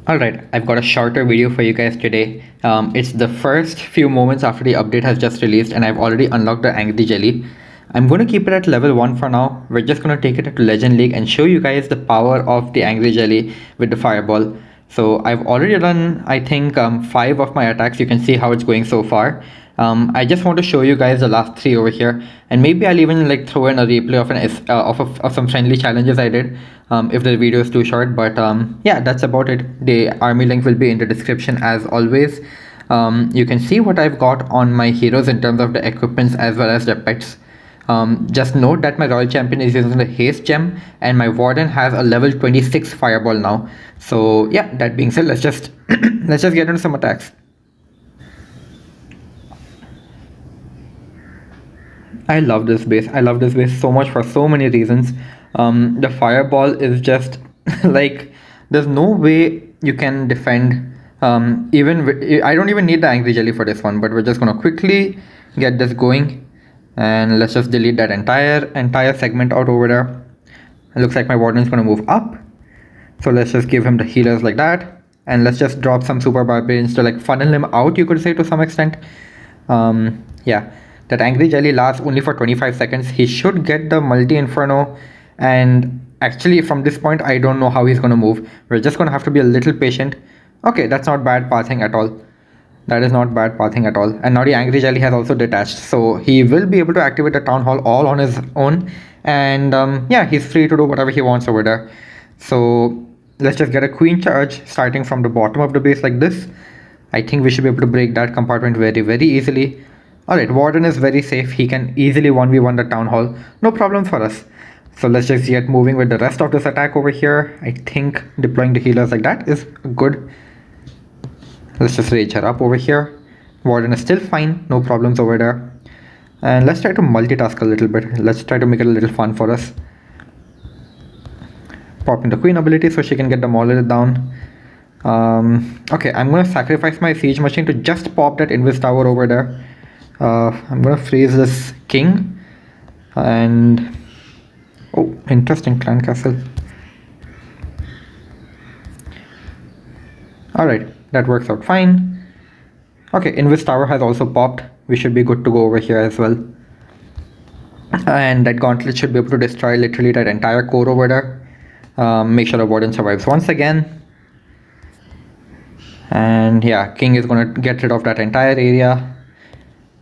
Alright, I've got a shorter video for you guys today. It's the first few moments after the update has just released and I've already unlocked the Angry Jelly. I'm going to keep it at level 1 for now. We're just going to take it to Legend League and show you guys the power of the Angry Jelly with the Fireball. So I've already done, I think, 5 of my attacks. You can see how it's going so far. I just want to show you guys the last 3 over here, and maybe I'll even like throw in a replay of some friendly challenges I did if the video is too short. But yeah, that's about it. The army link will be in the description as always. You can see what I've got on my heroes in terms of the equipments as well as the pets. Just note that my royal champion is using the haste gem and my warden has a level 26 fireball now. So yeah, that being said, let's just let's just get into some attacks. I love this base. I love this base so much for so many reasons. The fireball is just like there's no way you can defend. I don't even need the angry jelly for this one, but we're just gonna quickly get this going, and let's just delete that entire segment out over there. It looks like my warden is gonna move up, so let's just give him the healers like that, and let's just drop some super barbarians to like funnel him out, you could say, to some extent. Yeah. That angry jelly lasts only for 25 seconds. He should get the multi inferno, and actually from this point I don't know how he's gonna move. We're just gonna have to be a little patient. Okay, that's not bad pathing at all. That is not bad pathing at all. And now the angry jelly has also detached, so he will be able to activate the town hall all on his own, and yeah, he's free to do whatever he wants over there. So let's just get a queen charge starting from the bottom of the base like this. I think we should be able to break that compartment very easily. Alright, warden is very safe. He can easily 1v1 the town hall. No problem for us. So let's just get moving with the rest of this attack over here. I think deploying the healers like that is good. Let's just rage her up over here. Warden is still fine. No problems over there. And let's try to multitask a little bit. Let's try to make it a little fun for us. Popping the queen ability so she can get the monolith down. Okay, I'm going to sacrifice my siege machine to just pop that invis tower over there. I'm gonna freeze this king, and oh, interesting clan castle. Alright, that works out fine. Okay, invis tower has also popped. We should be good to go over here as well, and that gauntlet should be able to destroy literally that entire core over there. Make sure the warden survives once again, and yeah, king is gonna get rid of that entire area.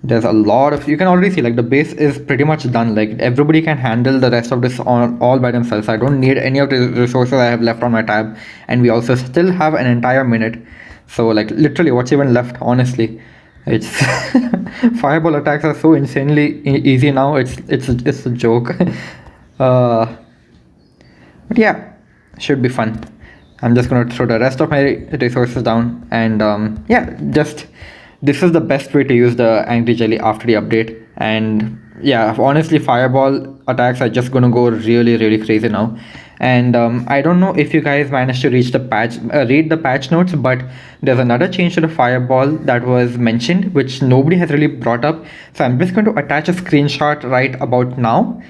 There's a lot of, you can already see like the base is pretty much done. Like everybody can handle the rest of this all by themselves. I don't need any of the resources I have left on my tab, and we also still have an entire minute. So like literally what's even left, honestly. It's fireball attacks are so insanely easy now. It's a joke. But yeah, should be fun. I'm just gonna throw the rest of my resources down, and yeah, just this is the best way to use the angry jelly after the update. And yeah, honestly, fireball attacks are just gonna go really crazy now. And I don't know if you guys managed to read the patch notes, but there's another change to the fireball that was mentioned which nobody has really brought up. So I'm just going to attach a screenshot right about now,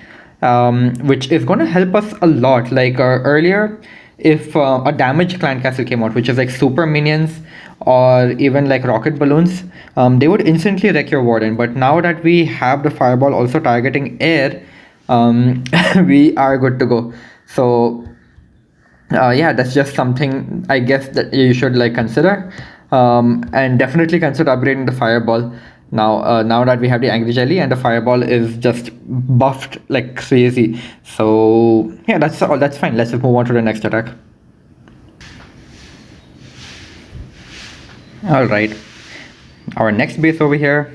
which is going to help us a lot. Like earlier, if a damaged clan castle came out, which is like super minions or even like rocket balloons, they would instantly wreck your warden. But now that we have the fireball also targeting air, we are good to go. So yeah, that's just something I guess that you should like consider, and definitely consider upgrading the fireball now. Now that we have the angry jelly and the fireball is just buffed like crazy. So yeah, that's all. That's fine. Let's just move on to the next attack. Alright, our next base over here,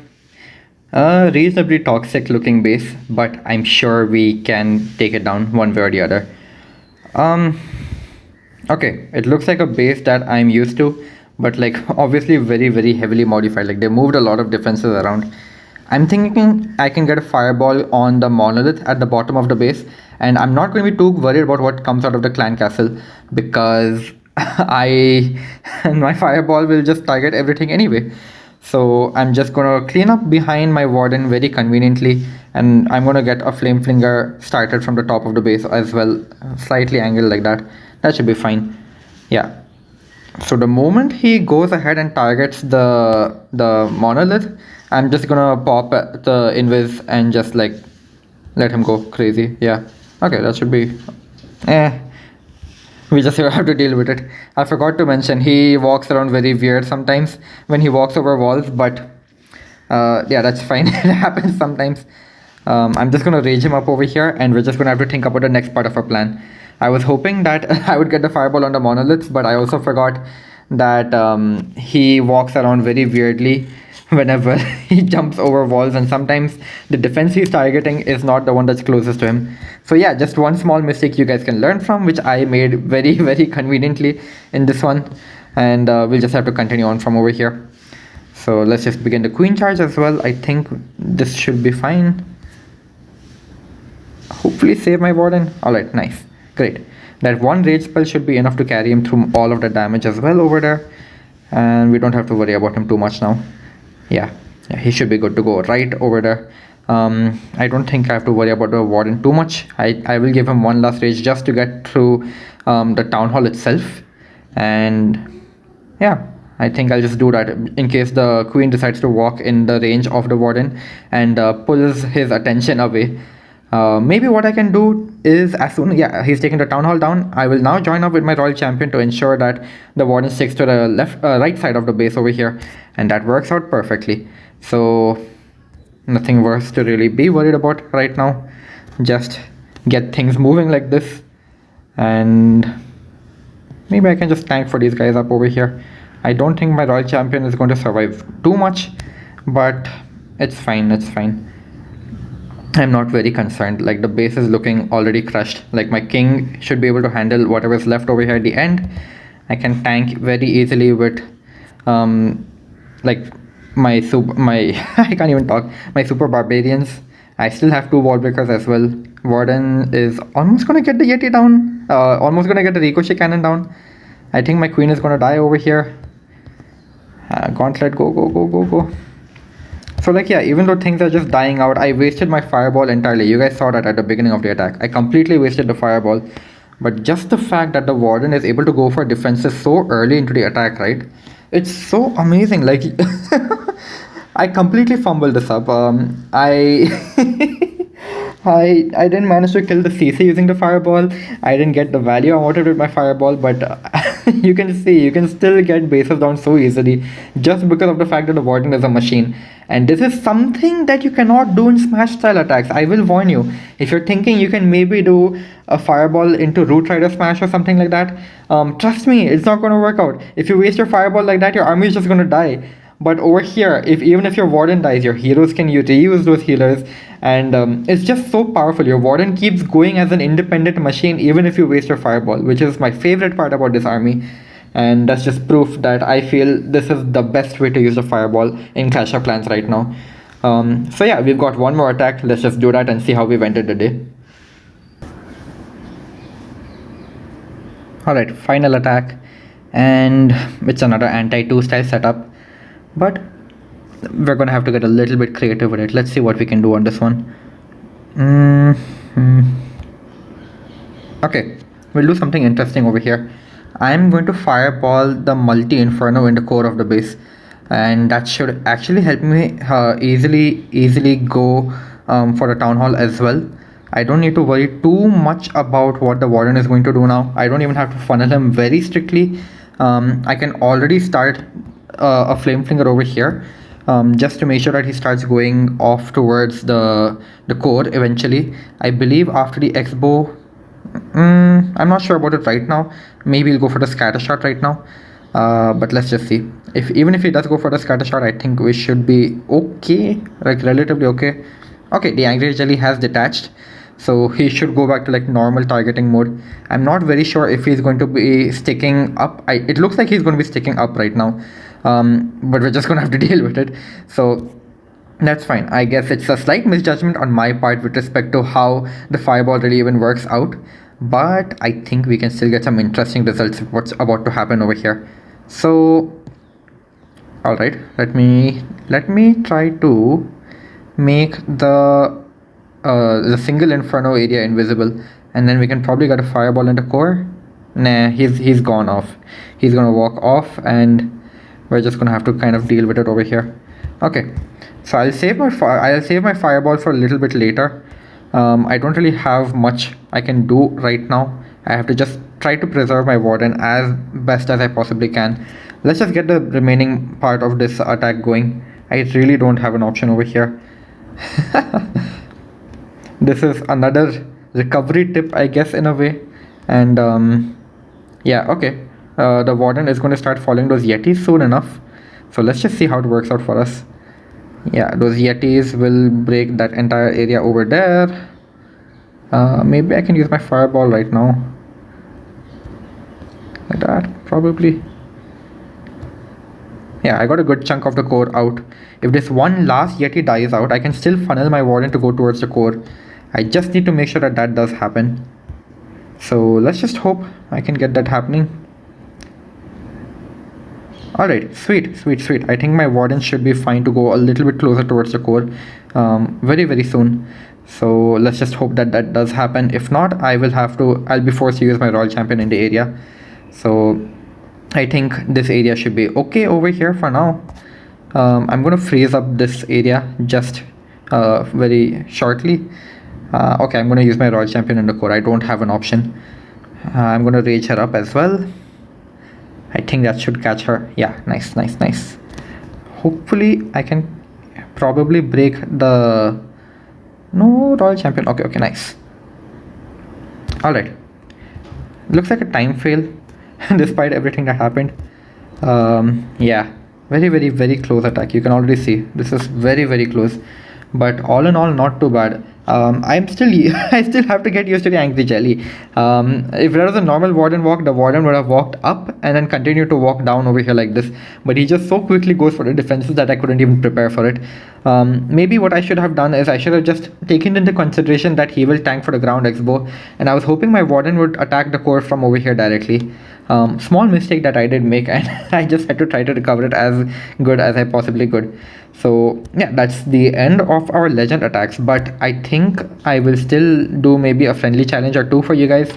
a reasonably toxic looking base, but I'm sure we can take it down one way or the other. Okay, it looks like a base that I'm used to, but like obviously very heavily modified. Like they moved a lot of defenses around. I'm thinking I can get a fireball on the monolith at the bottom of the base, and I'm not going to be too worried about what comes out of the clan castle, because my fireball will just target everything anyway. So I'm just gonna clean up behind my warden very conveniently, and I'm gonna get a flame flinger started from the top of the base as well, slightly angled like that. That should be fine. Yeah, So the moment he goes ahead and targets the monolith, I'm just gonna pop the invis and just like let him go crazy. Yeah. Okay, that should be. Eh. We just have to deal with it. I forgot to mention he walks around very weird sometimes when he walks over walls, but yeah, that's fine. It happens sometimes. I'm just gonna rage him up over here, and we're just gonna have to think about the next part of our plan. I was hoping that I would get the fireball on the monoliths, but I also forgot that he walks around very weirdly whenever he jumps over walls, and sometimes the defense he's targeting is not the one that's closest to him. So yeah, just one small mistake you guys can learn from, which I made very very conveniently in this one, and we'll just have to continue on from over here. So let's just begin the queen charge as well. I think this should be fine. Hopefully save my warden. Alright, nice. Great. That one rage spell should be enough to carry him through all of the damage as well over there. And we don't have to worry about him too much now. Yeah, he should be good to go right over there. I don't think I have to worry about the warden too much. I will give him one last rage just to get through the town hall itself. And yeah, I think I'll just do that in case the queen decides to walk in the range of the warden and pulls his attention away. Maybe what I can do is, as soon yeah, he's taking the town hall down, I will now join up with my royal champion to ensure that the warden sticks to the right side of the base over here, and that works out perfectly. So nothing worse to really be worried about right now. Just get things moving like this, and maybe I can just tank for these guys up over here. I don't think my royal champion is going to survive too much, but it's fine, it's fine. I'm not very concerned. Like, the base is looking already crushed. Like, my king should be able to handle whatever's left over here at the end. I can tank very easily with like my I can't even talk, my super barbarians. I still have 2 wall breakers as well. Warden is almost gonna get the Yeti down, almost gonna get the ricochet cannon down. I think my queen is gonna die over here. Gauntlet, go go go go go. So like, yeah, even though things are just dying out, I wasted my fireball entirely. You guys saw that at the beginning of the attack. I completely wasted the fireball. But just the fact that the warden is able to go for defenses so early into the attack, right? It's so amazing. Like, I completely fumbled this up. I didn't manage to kill the CC using the fireball. I didn't get the value I wanted with my fireball, but you can see, you can still get bases down so easily just because of the fact that the warden is a machine. And this is something that you cannot do in smash style attacks. I will warn you. If you're thinking you can maybe do a fireball into root rider smash or something like that, trust me, it's not going to work out. If you waste your fireball like that, your army is just going to die. But over here, even if your warden dies, your heroes can reuse those healers, and it's just so powerful. Your warden keeps going as an independent machine even if you waste your fireball, which is my favorite part about this army. And that's just proof that I feel this is the best way to use the fireball in Clash of Clans right now. So yeah, we've got one more attack. Let's just do that and see how we've ended the day. Alright, final attack, and it's another anti-2 style setup, but we're gonna have to get a little bit creative with it. Let's see what we can do on this one. Okay, we'll do something interesting over here. I'm going to fireball the multi-inferno in the core of the base, and that should actually help me easily go for the town hall as well. I don't need to worry too much about what the warden is going to do now. I don't even have to funnel him very strictly. I can already start a flame flinger over here, just to make sure that he starts going off towards the core eventually. I believe after the X-bow, I'm not sure about it right now. Maybe he'll go for the scatter shot right now, but let's just see. Even if he does go for the scatter shot, I think we should be okay, like relatively okay. Okay, the angry jelly has detached, so he should go back to like normal targeting mode. I'm not very sure if he's going to be sticking up. It looks like he's going to be sticking up right now, but we're just going to have to deal with it. So that's fine. I guess it's a slight misjudgment on my part with respect to how the fireball really even works out, but I think we can still get some interesting results of what's about to happen over here. So all right, let me try to make the single inferno area invisible, and then we can probably get a fireball in the core. Nah, he's gone off. He's gonna walk off, and we're just gonna have to kind of deal with it over here. Okay, so I'll save my fireball for a little bit later. I don't really have much I can do right now. I have to just try to preserve my warden as best as I possibly can. Let's just get the remaining part of this attack going. I really don't have an option over here. This is another recovery tip, I guess, in a way. And yeah, okay. The warden is going to start following those yetis soon enough. So let's just see how it works out for us. Yeah, those yetis will break that entire area over there. Maybe I can use my fireball right now. Like that, probably. Yeah, I got a good chunk of the core out. If this one last yeti dies out, I can still funnel my warden to go towards the core. I just need to make sure that that does happen. So let's just hope I can get that happening. Alright, sweet. I think my warden should be fine to go a little bit closer towards the core very soon. So let's just hope that that does happen. If not, I'll be forced to use my royal champion in the area. So I think this area should be okay over here for now. I'm gonna freeze up this area just very shortly. Okay, I'm gonna use my royal champion in the core. I don't have an option. I'm gonna rage her up as well. I think that should catch her. Yeah, nice. Hopefully I can probably break the... No, royal champion. Okay, nice. Alright. Looks like a time fail despite everything that happened. Yeah, very close attack. You can already see this is very close, but all in all, not too bad. I still have to get used to the angry jelly. If there was a normal warden walk, the warden would have walked up and then continued to walk down over here like this, but he just so quickly goes for the defenses that I couldn't even prepare for it. Maybe what I should have done is I should have just taken into consideration that he will tank for the ground expo, and I was hoping my warden would attack the core from over here directly. Small mistake that I did make, and I just had to try to recover it as good as I possibly could. So yeah, that's the end of our legend attacks, but I think I will still do maybe a friendly challenge or two for you guys.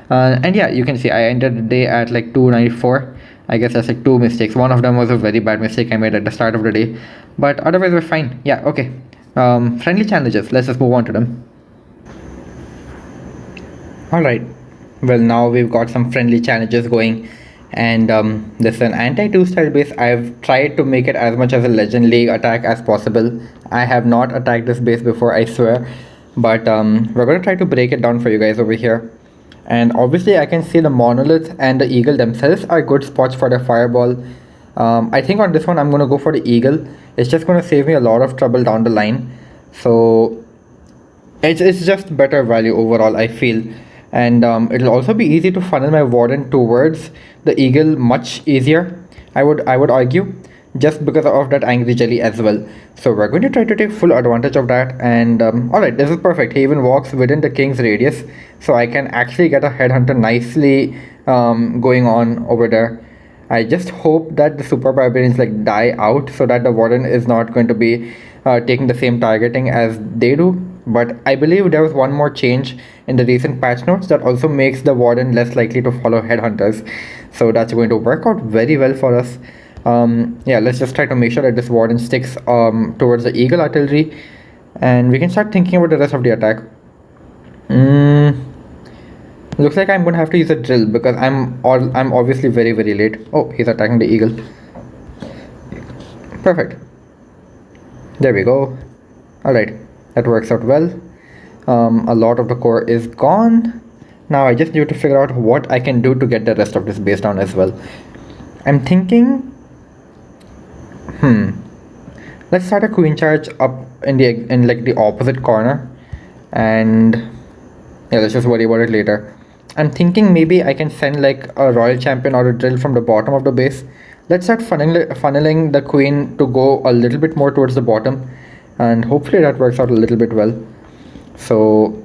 And yeah, you can see I ended the day at like 294. I guess that's like two mistakes. One of them was a very bad mistake I made at the start of the day, but otherwise we're fine. Yeah, okay. Friendly challenges, let's just move on to them. Alright, well, now we've got some friendly challenges going, and this is an anti-2 style base. I've tried to make it as much as a legend league attack as possible. I have not attacked this base before, I swear, but we're going to try to break it down for you guys over here. And obviously I can see the monolith and the eagle themselves are good spots for the fireball. I think on this one I'm going to go for the eagle. It's just going to save me a lot of trouble down the line, so it's just better value overall, I feel. And it'll also be easy to funnel my warden towards the eagle much easier, I would argue, just because of that angry jelly as well. So we're going to try to take full advantage of that. And alright, this is perfect. He even walks within the king's radius, so I can actually get a headhunter nicely going on over there. I just hope that the super barbarians like die out so that the warden is not going to be taking the same targeting as they do. But I believe there was one more change in the recent patch notes that also makes the warden less likely to follow headhunters, so that's going to work out very well for us. Yeah, let's just try to make sure that this warden sticks towards the eagle artillery, and we can start thinking about the rest of the attack. Looks like I'm gonna have to use a drill because I'm obviously very late. Oh, he's attacking the eagle. Perfect. There we go. Alright, that works out well. A lot of the core is gone. Now I just need to figure out what I can do to get the rest of this base down as well. I'm thinking, let's start a queen charge up in like the opposite corner, and yeah, let's just worry about it later. I'm thinking maybe I can send like a royal champion or a drill from the bottom of the base. Let's start funneling the queen to go a little bit more towards the bottom, and hopefully that works out a little bit well. So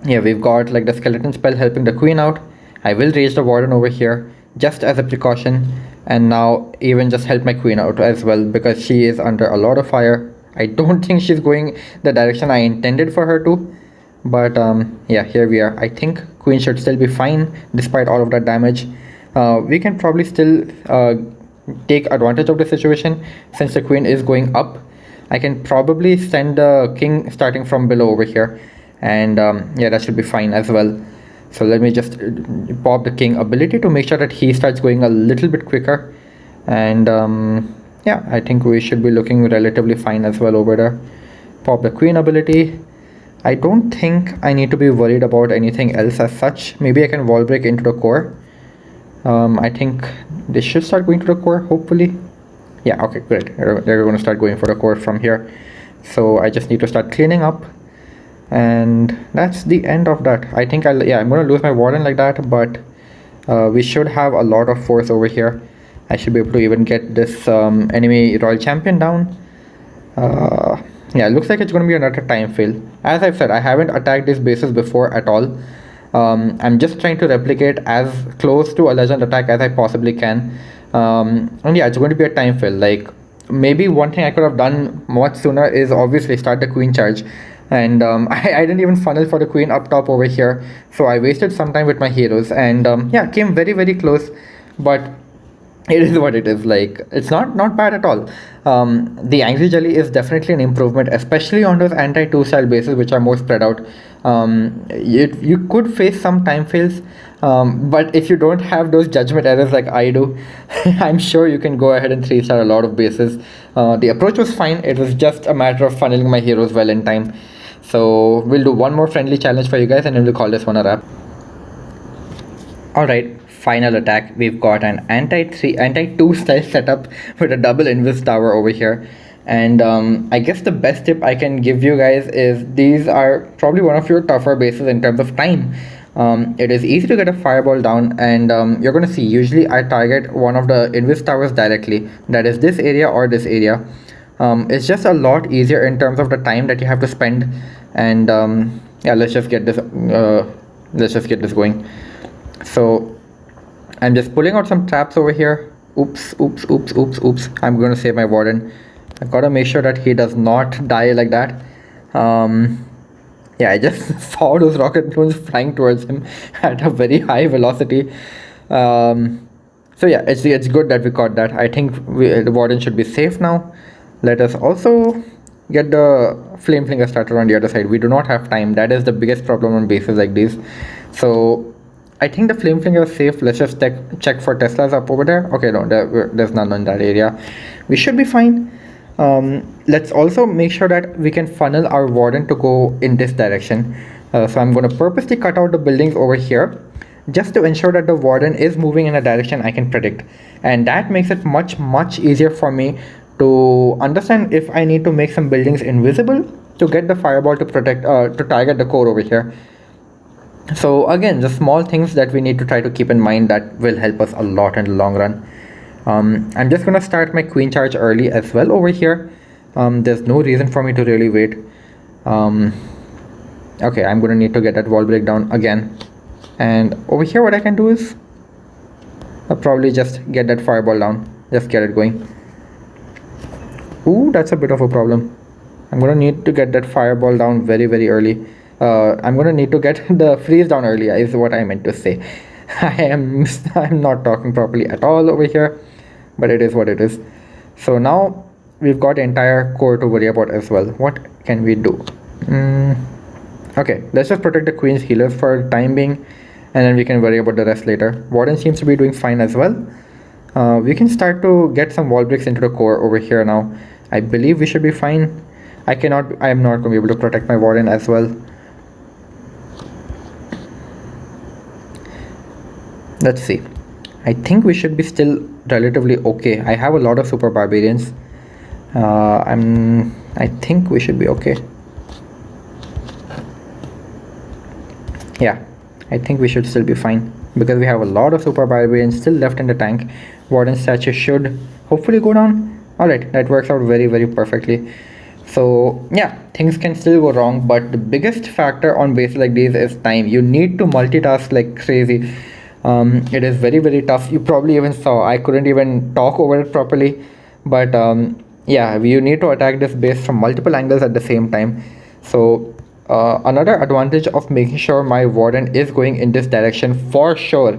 yeah, we've got like the skeleton spell helping the queen out. I will raise the warden over here just as a precaution, and now even just help my queen out as well because she is under a lot of fire. I don't think she's going the direction I intended for her to, But yeah, here we are. I think queen should still be fine despite all of that damage. We can probably still take advantage of the situation since the queen is going up. I can probably send the king starting from below over here, and yeah, that should be fine as well. So let me just pop the king ability to make sure that he starts going a little bit quicker, and yeah, I think we should be looking relatively fine as well over there. Pop the queen ability. I don't think I need to be worried about anything else as such. Maybe I can wall break into the core. I think they should start going to the core, hopefully. Yeah, okay, great. They're going to start going for the core from here. So I just need to start cleaning up. And that's the end of that. I think I'm going to lose my warden like that, but we should have a lot of force over here. I should be able to even get this enemy royal champion down. Yeah, it looks like it's going to be another time fail. As I've said, I haven't attacked these bases before at all. I'm just trying to replicate as close to a legend attack as I possibly can. And yeah, it's going to be a time fail. Like, maybe one thing I could have done much sooner is obviously start the queen charge. And I didn't even funnel for the queen up top over here. So I wasted some time with my heroes. And yeah, came very, very close. But it is what it is. Like, it's not bad at all. The angry jelly is definitely an improvement, especially on those anti-2 style bases which are more spread out. You could face some time fails, but if you don't have those judgment errors like I do, I'm sure you can go ahead and 3-star a lot of bases. The approach was fine. It was just a matter of funneling my heroes well in time. So we'll do one more friendly challenge for you guys, and then we'll call this one a wrap. Alright, final attack. We've got an anti-2 style setup with a double invis tower over here. And I guess the best tip I can give you guys is these are probably one of your tougher bases in terms of time. It is easy to get a fireball down, and you're going to see usually I target one of the invis towers directly. That is this area or this area. It's just a lot easier in terms of the time that you have to spend. And yeah, let's just get this going. So I'm just pulling out some traps over here. Oops. I'm going to save my warden. I've got to make sure that he does not die like that. Yeah, I just saw those rocket balloons flying towards him at a very high velocity. So yeah, it's good that we caught that. I think the warden should be safe now. Let us also get the flame flinger started on the other side. We do not have time. That is the biggest problem on bases like these. So I think the flame flinger is safe. Let's just check for Teslas up over there. Okay, no, there's none in that area. We should be fine. Let's also make sure that we can funnel our warden to go in this direction. So I'm going to purposely cut out the buildings over here just to ensure that the warden is moving in a direction I can predict. And that makes it much easier for me to understand if I need to make some buildings invisible to get the fireball to protect to target the core over here. So again, the small things that we need to try to keep in mind that will help us a lot in the long run. I'm just gonna start my queen charge early as well over here. There's no reason for me to really wait. Okay, I'm gonna need to get that wall break down again. And over here what I can do is I'll probably just get that fireball down. Just get it going. Ooh, that's a bit of a problem. I'm gonna need to get that fireball down very early. I'm gonna need to get the freeze down early is what I meant to say. I'm not talking properly at all over here, but it is what it is. So now we've got the entire core to worry about as well. What can we do? Okay, let's just protect the queen's healers for the time being, and then we can worry about the rest later. Warden seems to be doing fine as well. We can start to get some wall breaks into the core over here now. I believe we should be fine. I am not going to be able to protect my warden as well. Let's see. I think we should be still relatively okay. I have a lot of super barbarians. I think we should be okay. Yeah, I think we should still be fine because we have a lot of super barbarians still left in the tank. Warden statue should hopefully go down. Alright, that works out very perfectly. So yeah, things can still go wrong, but the biggest factor on bases like these is time. You need to multitask like crazy. It is very tough. You probably even saw I couldn't even talk over it properly, but yeah, you need to attack this base from multiple angles at the same time. So Another advantage of making sure my warden is going in this direction for sure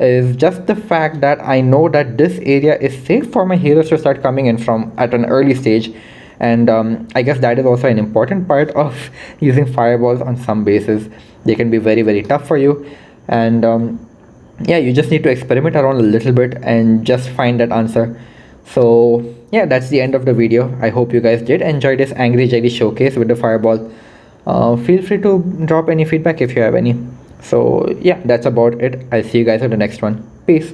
is just the fact that I know that this area is safe for my heroes to start coming in from at an early stage. And I guess that is also an important part of using fireballs on some bases. They can be very, very tough for you. And yeah, you just need to experiment around a little bit and just find that answer. So yeah, that's the end of the video. I hope you guys did enjoy this Angry Jelly showcase with the fireball. Feel free to drop any feedback if you have any. So yeah, that's about it. I'll see you guys in the next one. Peace.